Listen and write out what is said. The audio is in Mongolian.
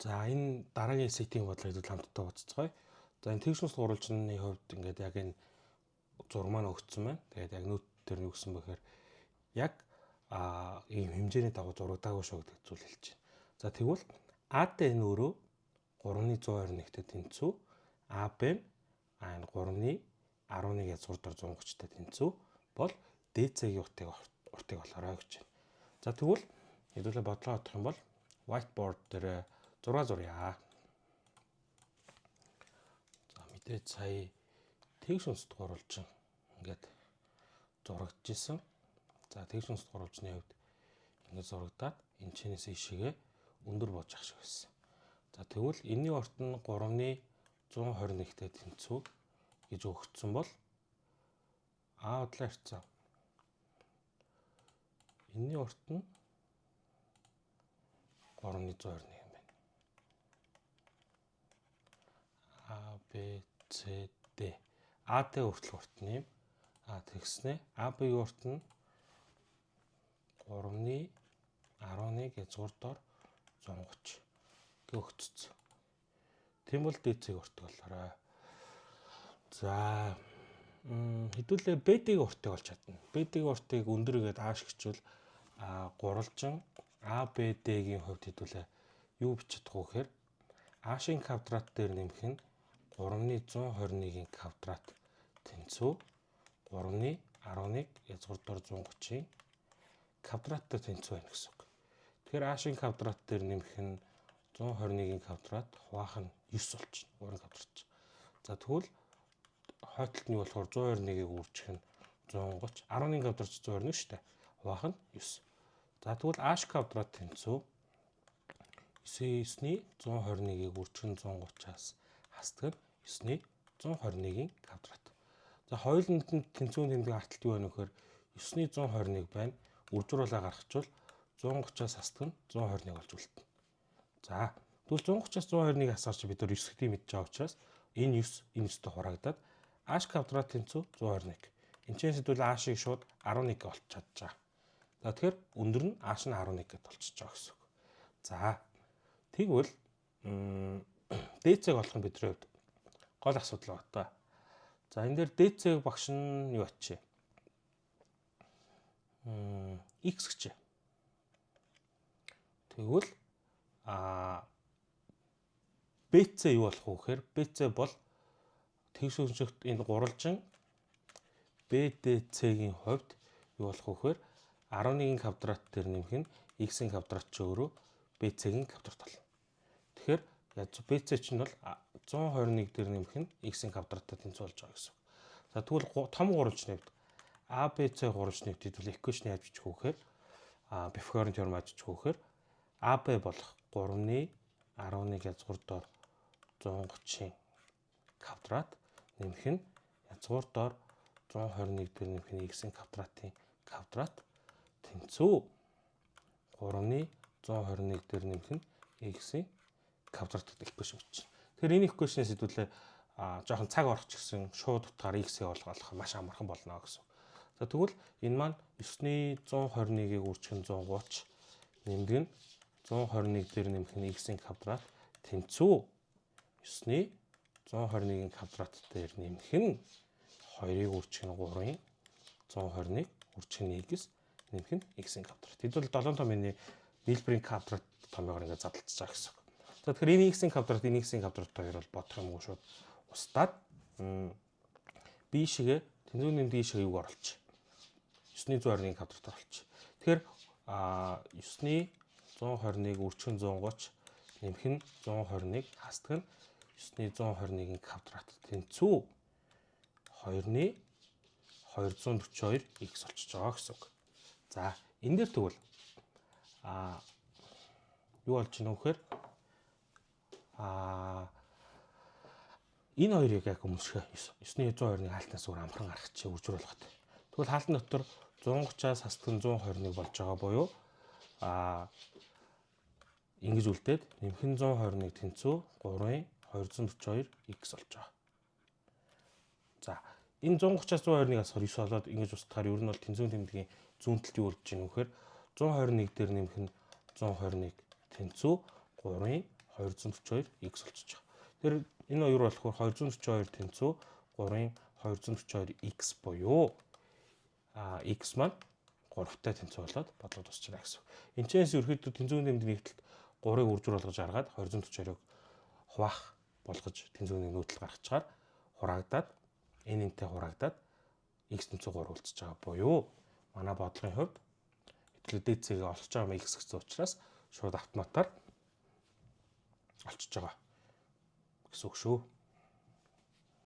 За энэ дараагийн сетийн бодлогыг хамтдаа бодцгоё. За энэ тэгш нус гурвалжны хувьд ингээд яг энэ зураг маань өгсөн байна. Тэгээд яг нөт төр нь өгсөн бэхээр яг ийм хэмжээний дагуу зурагдаагүй шүү гэдэг зүйл хэлж байна. За тэгвэл АД энэ өөрөө 3.121-тэй тэнцүү, АБ энэ 3.11 язгуурдаар 130-тай тэнцүү бол ДЦ-ийн уртыг болохоор гэж байна. За тэгвэл хэдүүлээ бодлого бодох юм бол whiteboard дээр зураг зуръя. За мэдээж сая тэгш унсд гурвалжин ингээд зурагдчихсан. За тэгш унсд гурвалжны хувьд ингээд зурагдаад энэ чинээс ишигээ өндөр болж ах шиг байсан. За тэгвэл энэний урт нь 3.121-тэй тэнцүү гэж өгөгдсөн бол бодлоо ирцэн. Энэний урт нь 3.121 юм байна. А, Б, С, Д. АД хүртэл урт нь юм. Тэгснэ АБ-ийн урт нь 3.11 язгуурдаар 130 өгөгдсөн. Тийм бол ДЦ-ийн урт болохоор. За хэдүүлээ БД-ийн уртыг олж чадна. БД-ийн уртыг өндөргээд аашгичвэл гурвалжин АБД-гийн хувьд хэдүүлээ юу бичих чадах вэ гэхээр аашийн квадрат дээр нэмэх нь 3.121-ийн квадрат тэнцүү 3.11 язгуурдаар 130-ийн квадраттай тэнцүү байна гэсэн үг. Тэгэхээр аашийн квадрат дээр нэмэх нь 121-ийн квадрат хуваах нь 9 болчихно. Уран квадрат. За тэгвэл хойтлолт нь болохоор 121-ийг үүрчих нь 130, 11 квадрат 121 шүү дээ. Хуваах нь 9. За тэгвэл ааш квадрат тэнцүү 9-ний 121-ийг үржих нь 130-аас хасдаг нь 9-ний 121-ийн квадрат. За хоёулын тэнцвийн тэмдэг арталт юу байна вэ гэхээр 9-ний 121 байна. Үржүүлээ гаргачвал 130-аас хасдаг нь 121 болж үлдэнэ. За тэгвэл 130-аас 121-ийг хасгаарч бид нар 9 гэдгийг мэдж байгаа учраас энэ 9 энэ 9-тэй хурагдаад ааш квадрат тэнцүү 121. Энэчнээс хэдүүл аашийг шууд 11 олж чадчихаа. За тэгэхээр өндөр нь ааш нь 11 гэдээ болчихж байгаа гэсэн үг. За тэгвэл ДЦ-г олох нь бидний хувьд гол асуудал байна та. За энэ дээр ДЦ-г багш нь юу ачээ? X гэжээ. Тэгвэл БЦ юу болох вэ гэхээр БЦ бол тэгш өншигт энэ гурвалжин БДЦ-гийн хувьд юу болох вэ гэхээр 11-ийн квадрат дээр нэмэх нь x-ийн квадрат ч өөрөө bc-гийн квадрат болно. Тэгэхээр bc чинь бол 121 дээр нэмэх нь x-ийн квадраттай тэнцүү болж байгаа гэсэн. За тэгвэл том гурвалжны хувьд abc гурвалжны хувьд хэдүүл equation яаж бичих вэ гэхээр Пифагорын теорем яаж бичих вэ гэхээр ab болох 3.11 язгуурдаар 130-ийн квадрат нэмэх нь язгуурдаар 121 дээр нэмэх нь x-ийн квадратын квадрат тэнцүү 3.121 дээр нэмэх нь x-ийн квадрат гэдэг equation бичсэн. Тэгэхээр энэ equation-ээс хэдүүлээ жоохон цаг орох ч гэсэн шууд утгаар x-ийг олгох маш амархан болно гэсэн. За тэгвэл энэ маань 9-ний 121-ийг үржих нь 130 нэмдэг нь 121 дээр нэмэх нь x-ийн квадрат тэнцүү 9-ний 121-ийн квадрат дээр нэмэх нь 2-ыг үржих нь 3-ын 121 үржих нь x нэмэх нь x-ийн квадрат. Хэдүүл 7 томны нийлбэрийн квадрат томьёогоор ингээд задлж байгаа гэсэн. За тэгэхээр энэ x-ийн квадрат энэ x-ийн квадрат хоёр бол бодох юмгүй шууд устдаад b шигээ тэнцвийн нэмдэг шигээ юг оруулчих. 9-ний 121-ийн квадрат оруулчих. Тэгэхээр 9-ний 121 үржих нь 130 нэмэх нь 121 хасдаг нь 9-ний 121-ийн квадрат тэнцүү 2-ны 242 x болчихж байгаа гэсэн үг. За энэ дээр тэгвэл юу болж байна вэ гэхээр энэ хоёрыг яг өмсгөө 9-ний 121 хаалтнаас өөр амхан гаргах чи үржүүр болгох. Тэгвэл хаалтны дотор 130-аас хасдаг нь 121 болж байгаа буюу ингэж үлдээд нэмэх нь 121 тэнцүү 3-ын 242 x болж байгаа. За энэ 130-аас 121-аас 9 болоод ингэж устгахаар ер нь бол тэнцвийн тэмдгийн зүүн талд юу болж байна вэ гэхээр 121 дээр нэмэх нь 121 тэнцүү 3-ын 242 x болчихж байгаа. Тэр энэ хоёр болохоор 242 тэнцүү 3-ын 242 x буюу x маань 3-тай тэнцүү болоод бодлого тусч байна гэсэн. Энэчнээс ерөөхдөө тэнцвийн нэмд нэгтэл 3-ыг үржүүр болгож аргаад 242-ыг хуваах болгож тэнцвийн нөөдөл гаргачаар хураагдаад n-тэй хураагдаад x тэнцүү 3 үлдчихэж байгаа буюу манай бодлогын хувьд хэтлээ dc-гээ олж байгаа юм x гэсэн учраас шууд автоматар олчж байгаа гэсэн үг шүү.